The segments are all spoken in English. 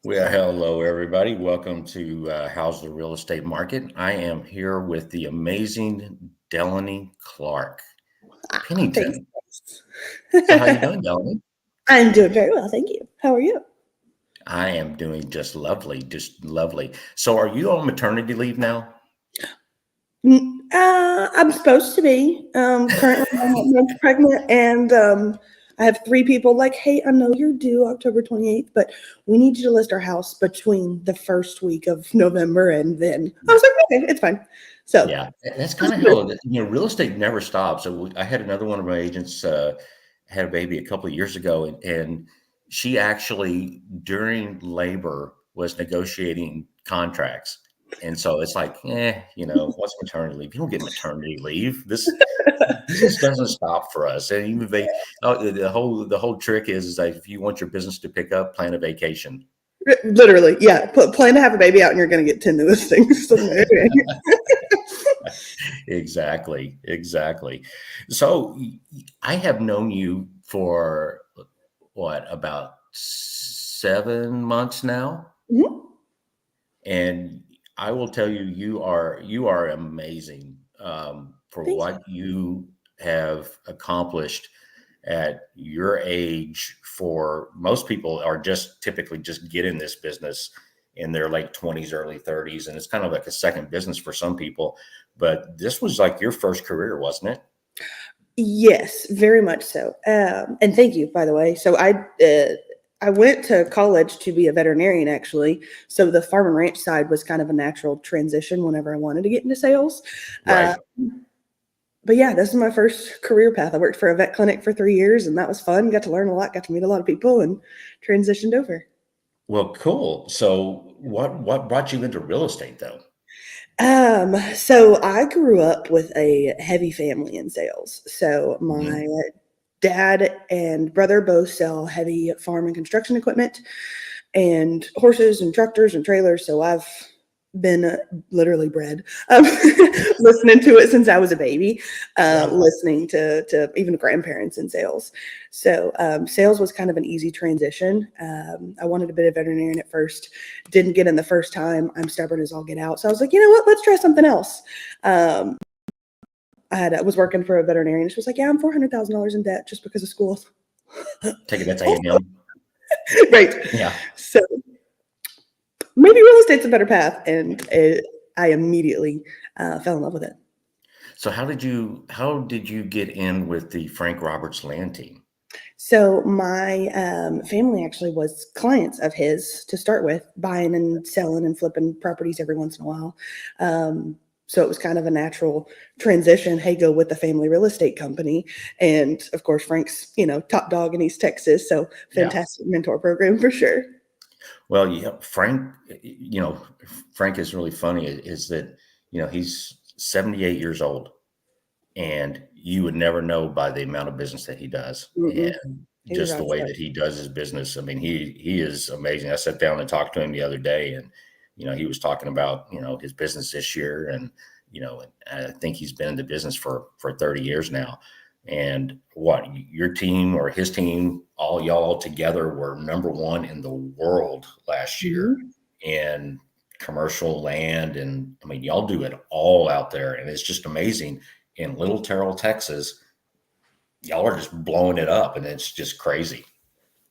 Well, hello, everybody. Welcome to How's the Real Estate Market. I am here with the amazing Delanee Thanks. Clark-Pennington. So, how you doing, Delanee? I'm doing very well, thank you. How are you? I am doing just lovely, just lovely. So, are you on maternity leave now? I'm supposed to be. Currently, I'm 1 month pregnant, and I have 3 people like, hey, I know you're due October 28th, but we need you to list our house between the first week of November and then. I was like, okay, it's fine. So, Yeah, that's kind of how real estate never stops. So, I had another one of my agents had a baby a couple of years ago, and she actually during labor was negotiating contracts. And so it's like, what's maternity leave? You don't get maternity leave. This just doesn't stop for us. And even if the whole trick is like if you want your business to pick up, plan a vacation. literally, yeah. Plan to have a baby out, and you're going to get 10 new listings. Exactly. So I have known you for what, about 7 months now, Mhm. and I will tell you, you are amazing for Thank what you have accomplished at your age. For most people are just typically just get in this business in their late 20s, early 30s, and it's kind of like a second business for some people. But this was like your first career, wasn't it? Yes, very much so. And thank you, by the way. So I went to college to be a veterinarian, actually. So the farm and ranch side was kind of a natural transition whenever I wanted to get into sales. Uh, Right. but yeah, this is my first career path. I worked for a vet clinic for 3 years, and that was fun. Got to learn a lot, got to meet a lot of people, and transitioned over. Well, cool. So what brought you into real estate though? So I grew up with a heavy family in sales. So Mhm. my dad and brother both sell heavy farm and construction equipment and horses and tractors and trailers. So I've been literally bred listening to it since I was a baby, Yeah. listening to even grandparents in sales. So sales was kind of an easy transition. I wanted to be a veterinarian at first, didn't get in the first time. I'm stubborn as all get out. So I was like, you know what? Let's try something else. Um, I was working for a veterinarian. She was like, yeah, I'm $400,000 in debt just because of school. Take it, that's A&M. Right. Yeah. So maybe real estate's a better path. And I immediately fell in love with it. So how did you get in with the Frank Roberts land team? So my family actually was clients of his to start with, buying and selling and flipping properties every once in a while. Um, so it was kind of a natural transition. Hey, go with the family real estate company, and of course Frank's top dog in East Texas. So Yeah. fantastic mentor program for sure. Well, yeah, Frank is really funny is that, he's 78 years old and you would never know by the amount of business that he does Mm-mm. and He's a just the rock way star. that he does his business. I mean, he is amazing. I sat down and talked to him the other day, and he was talking about his business this year, and I think he's been in the business for 30 years now. And what your team or his team, all y'all together, were number one in the world last year Mhm. in commercial land, and I mean, y'all do it all out there, and it's just amazing. In Little Terrell, Texas, y'all are just blowing it up, and it's just crazy.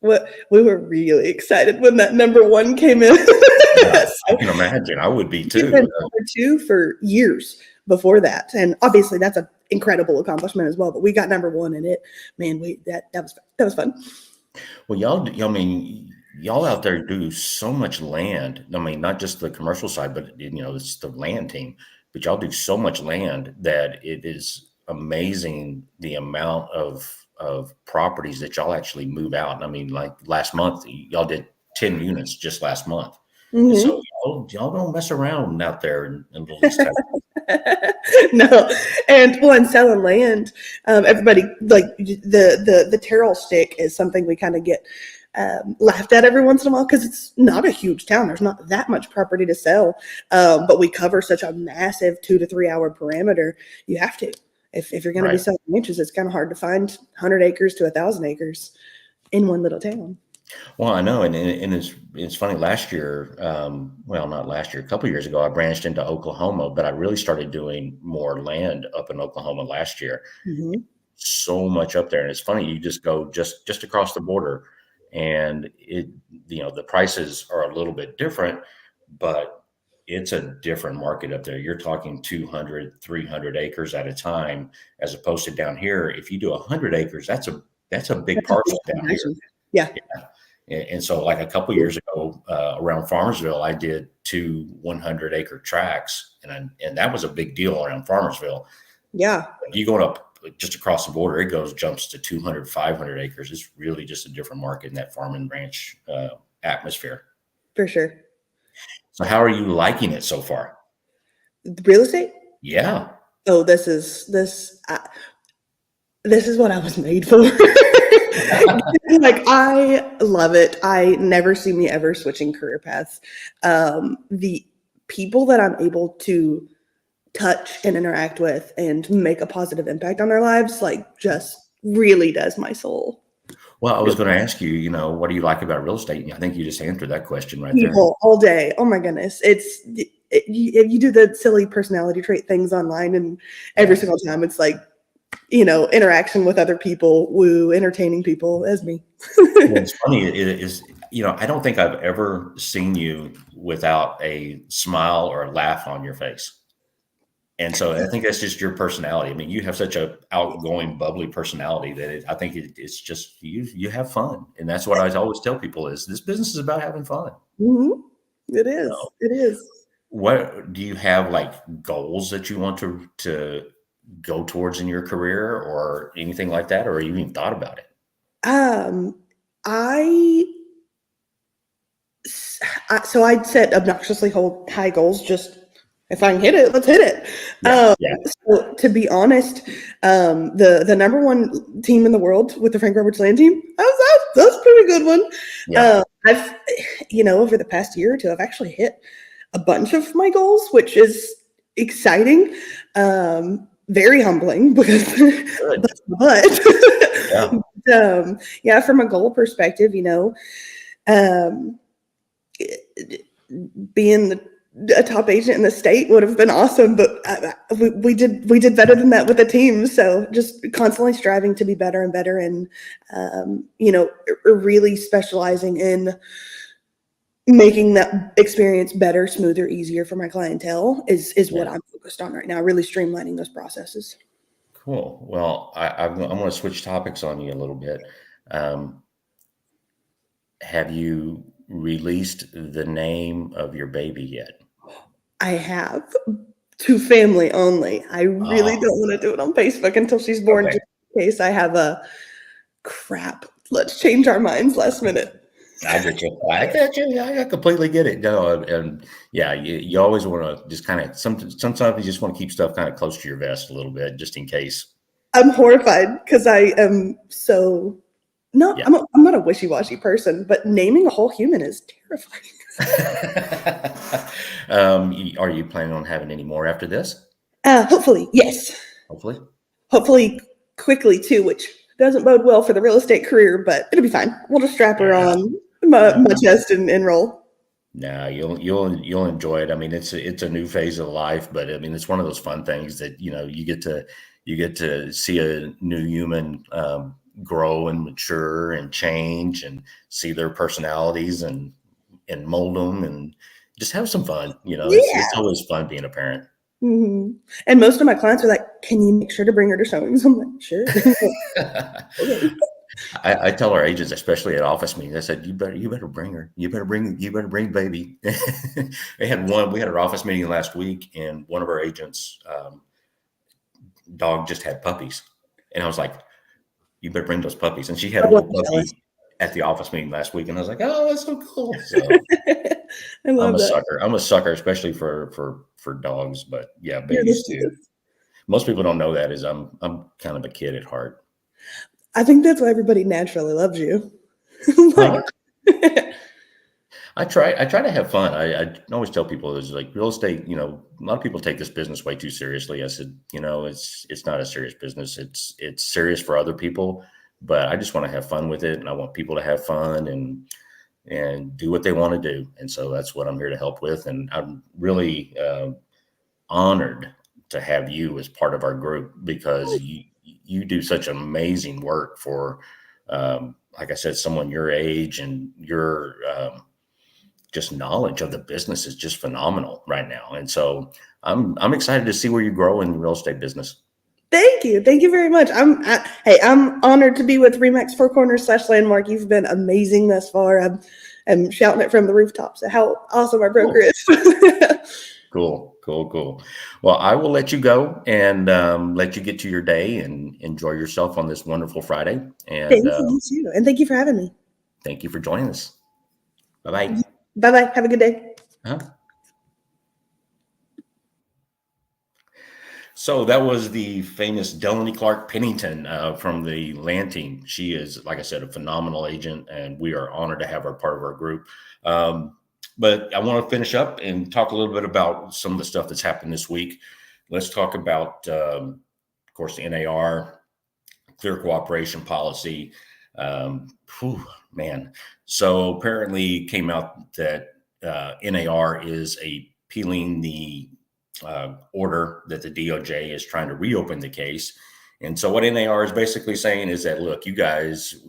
What we were really excited when that number one came in. Yeah, I So can imagine. I would be we've been too. number 2 for years before that, and obviously that's an incredible accomplishment as well. But we got number 1 in it. Man, we that was fun. Well, y'all, I mean, y'all out there do so much land. I mean, not just the commercial side, but it's the land team. But y'all do so much land that it is amazing the amount of properties that y'all actually move out. I mean, like last month, y'all did 10 units just last month. And so Hmm. y'all don't mess around out there in Little East Texas. No, and well, and selling land, everybody like the Terrell stick is something we kind of get laughed at every once in a while because it's not a huge town. There's not that much property to sell, but we cover such a massive 2 to 3 hour parameter. You have to. If you're going to be Right. selling ranches, it's kind of hard to find 100 acres to 1,000 acres in one little town. Well, I know, and it's funny. Last year, well, not last year, a couple years ago, I branched into Oklahoma, but I really started doing more land up in Oklahoma last year. Hmm. So much up there, and it's funny. You just go just across the border, and the prices are a little bit different, but it's a different market up there. You're talking 200, 300 acres at a time, as opposed to down here. If you do 100 acres, that's a big That's a big parcel down here. transaction. Yeah. And so, like a couple years ago, around Farmersville, I did two 100-acre tracts, and that was a big deal around Farmersville. Yeah. You going up just across the border, it jumps to 200, 500 acres. It's really just a different market in that farm and ranch atmosphere. For sure. So, how are you liking it so far? Real estate? Yeah. Oh, this is what I was made for. Like, I love it. I never see me ever switching career paths. The people that I'm able to touch and interact with and make a positive impact on their lives, like, just really does my soul. Well, I was going to ask you, what do you like about real estate? And I think you just answered that question right there. People all day. Oh my goodness. You do the silly personality trait things online, and every single time it's like, interaction with other people, woo, entertaining people as me. Well, it's funny. It is, I don't think I've ever seen you without a smile or a laugh on your face. And so I think that's just your personality. I mean, you have such a outgoing, bubbly personality that I think it's just you have fun. And that's what I always tell people is this business is about having fun. Mhm. It is. So It is. what do you have, like, goals that you want to go towards in your career or anything like that? Or you even thought about it? Um, I so I'd set obnoxiously high goals. Just if I can hit it, let's hit it. Yeah. Yeah. So to be honest, the number one team in the world with the Frank Roberts Land team, that's a pretty good one. Yeah. I've over the past year or two, I've actually hit a bunch of my goals, which is exciting. Very humbling because Good. but Yeah. yeah, from a goal perspective, um, being a top agent in the state would have been awesome, but we did better than that with the team. So just constantly striving to be better and better, and really specializing in making that experience better, smoother, easier for my clientele is what Yeah. I'm focused on right now. Really streamlining those processes. Cool. Well, I'm going to switch topics on you a little bit. Um, have you released the name of your baby yet? I have to family only. I really Oh, don't want to do it on Facebook until she's born, okay. just in case I have a crap. Let's change our minds last minute. I get you. I get you. I completely get it. No, and yeah, you always want to just kind of sometimes you just want to keep stuff kind of close to your vest a little bit, just in case. I'm horrified because I am so no. Yeah. I'm not a wishy-washy person, but naming a whole human is terrifying. Are you planning on having any more after this? Hopefully, yes. Hopefully. Hopefully, quickly too, which doesn't bode well for the real estate career, but it'll be fine. We'll just strap her Yeah. on my chest and roll. No, you'll enjoy it. I mean, it's a new phase of life, but I mean, it's one of those fun things that you get to see a new human grow and mature and change and see their personalities and mold them and just have some fun. It's Yeah. always fun being a parent. Hmm. And most of my clients are like, "Can you make sure to bring her to showings?" I'm like, "Sure." Okay. I tell our agents, especially at office meetings, I said, you better bring her. You better bring baby. We had our office meeting last week, and one of our agents' dog just had puppies. And I was like, you better bring those puppies. And she had I a little wasn't jealous. puppy at the office meeting last week. And I was like, oh, that's so cool. So I I'm love a that. sucker. I'm a sucker, especially for dogs, but yeah, You're the babies too. sweetest. Most people don't know that is I'm kind of a kid at heart. I think that's why everybody naturally loves you. Huh? Like, I try to have fun. I always tell people is like real estate, a lot of people take this business way too seriously. I said, it's not a serious business. It's serious for other people, but I just want to have fun with it, and I want people to have fun and do what they want to do. And so that's what I'm here to help with. And I'm really honored to have you as part of our group, because you do such amazing work for, like I said, someone your age, and your just knowledge of the business is just phenomenal right now. And so I'm excited to see where you grow in the real estate business. Thank you. Thank you very much. Hey, I'm honored to be with Remax Four Corners / Landmark. You've been amazing thus far. I'm shouting it from the rooftops at how awesome our broker is. Cool. Well, I will let you go and let you get to your day and enjoy yourself on this wonderful Friday. And Thank you too. And thank you for having me. thank you for joining us. Bye-bye. Bye-bye. Have a good day. Uh-huh. So that was the famous Delanee Clark-Pennington from the land team. She is, like I said, a phenomenal agent, and we are honored to have her part of our group. But I want to finish up and talk a little bit about some of the stuff that's happened this week. Let's talk about, of course, the NAR Clear Cooperation policy. Man. So apparently came out that NAR is appealing the order that the DOJ is trying to reopen the case. And so what NAR is basically saying is that, look, you guys,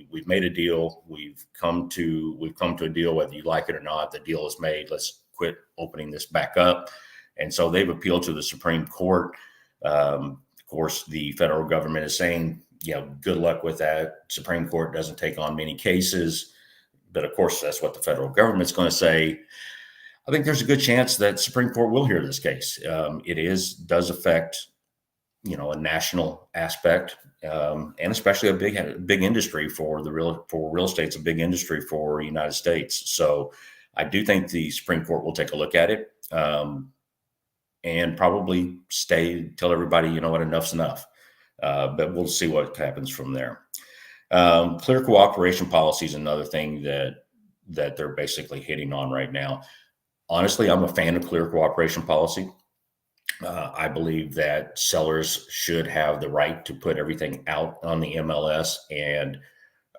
we've made a deal. We've come to a deal, whether you like it or not. The deal is made. Let's quit opening this back up. And so they've appealed to the Supreme Court. Of course, the federal government is saying, good luck with that. Supreme Court doesn't take on many cases. But of course, that's what the federal government's going to say. I think there's a good chance that Supreme Court will hear this case. It does affect, a national aspect, and especially a big industry for real estate's a big industry for the United States. So I do think the Supreme Court will take a look at it, and probably tell everybody, enough's enough. But we'll see what happens from there. Clear cooperation policy is another thing that they're basically hitting on right now. Honestly, I'm a fan of clear cooperation policy. I believe that sellers should have the right to put everything out on the MLS and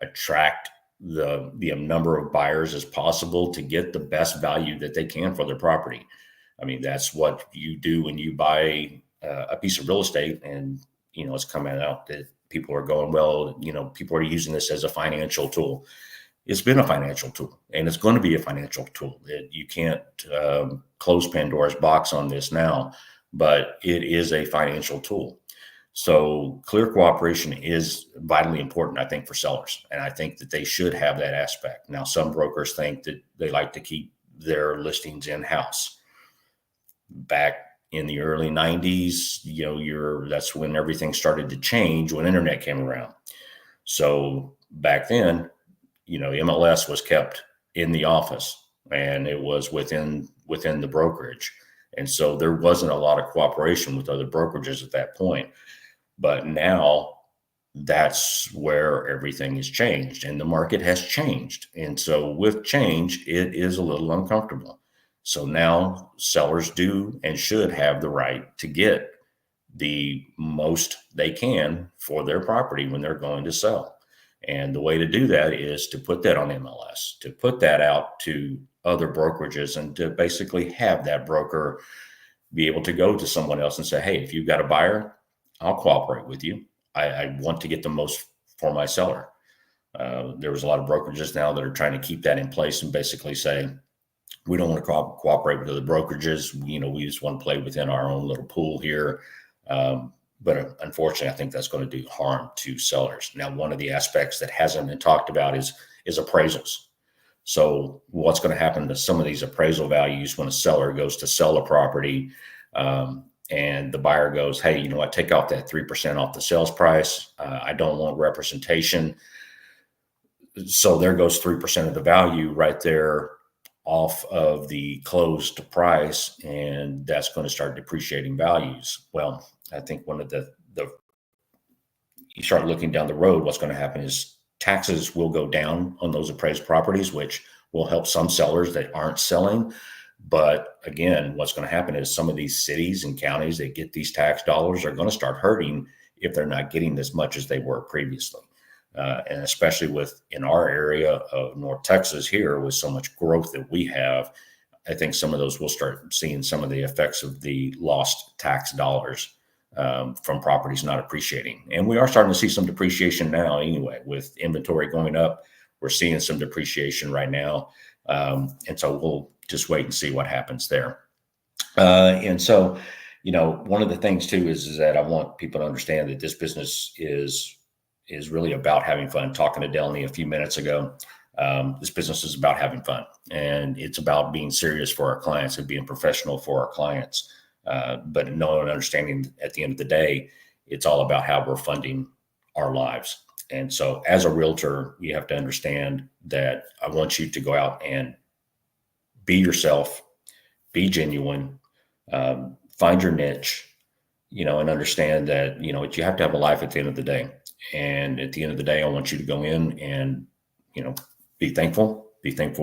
attract the number of buyers as possible to get the best value that they can for their property. I mean, that's what you do when you buy a piece of real estate, and it's coming out that people are going, well, people are using this as a financial tool. It's been a financial tool, and it's going to be a financial tool. You can't close Pandora's box on this now, but it is a financial tool. So clear cooperation is vitally important, I think, for sellers. And I think that they should have that aspect. Now, some brokers think that they like to keep their listings in-house. Back in the early 90s, that's when everything started to change, when internet came around. So back then, MLS was kept in the office, and it was within the brokerage. And so there wasn't a lot of cooperation with other brokerages at that point. But now that's where everything has changed, and the market has changed. And so with change, it is a little uncomfortable. So now sellers do and should have the right to get the most they can for their property when they're going to sell. And the way to do that is to put that on MLS, to put that out to other brokerages, and to basically have that broker be able to go to someone else and say, hey, if you've got a buyer, I'll cooperate with you. I want to get the most for my seller. There was a lot of brokerages now that are trying to keep that in place and basically say, we don't want to cooperate with other brokerages. We just want to play within our own little pool here. But unfortunately, I think that's going to do harm to sellers. Now, one of the aspects that hasn't been talked about is appraisals. So what's going to happen to some of these appraisal values when a seller goes to sell a property, and the buyer goes, hey, you know what, take off that 3% off the sales price. I don't want representation. So there goes 3% of the value right there off of the closed price, and that's going to start depreciating values. Well, I think one of you start looking down the road, what's going to happen is taxes will go down on those appraised properties, which will help some sellers that aren't selling. But again, what's going to happen is some of these cities and counties that get these tax dollars are going to start hurting if they're not getting as much as they were previously. And especially in our area of North Texas here, with so much growth that we have, I think some of those will start seeing some of the effects of the lost tax dollars from properties not appreciating. And we are starting to see some depreciation now anyway, with inventory going up. We're seeing some depreciation right now. And so we'll just wait and see what happens there. And so, one of the things too is that I want people to understand that this business is really about having fun. Talking to Delanee a few minutes ago, this business is about having fun, and it's about being serious for our clients and being professional for our clients. But knowing and understanding at the end of the day, it's all about how we're funding our lives. And so as a realtor, you have to understand that I want you to go out and be yourself, be genuine, find your niche, and understand that, you have to have a life at the end of the day. And at the end of the day, I want you to go in and, be thankful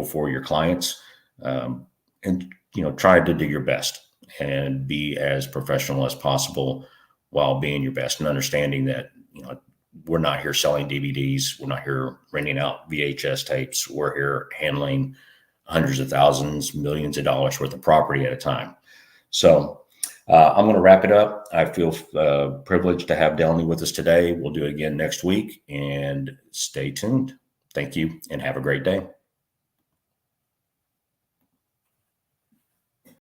for your clients, and, try to do your best and be as professional as possible while being your best, and understanding that, we're not here selling DVDs. We're not here renting out VHS tapes. We're here handling hundreds of thousands, millions of dollars worth of property at a time. So I'm going to wrap it up. I feel privileged to have Delanee with us today. We'll do it again next week, and stay tuned. Thank you and have a great day.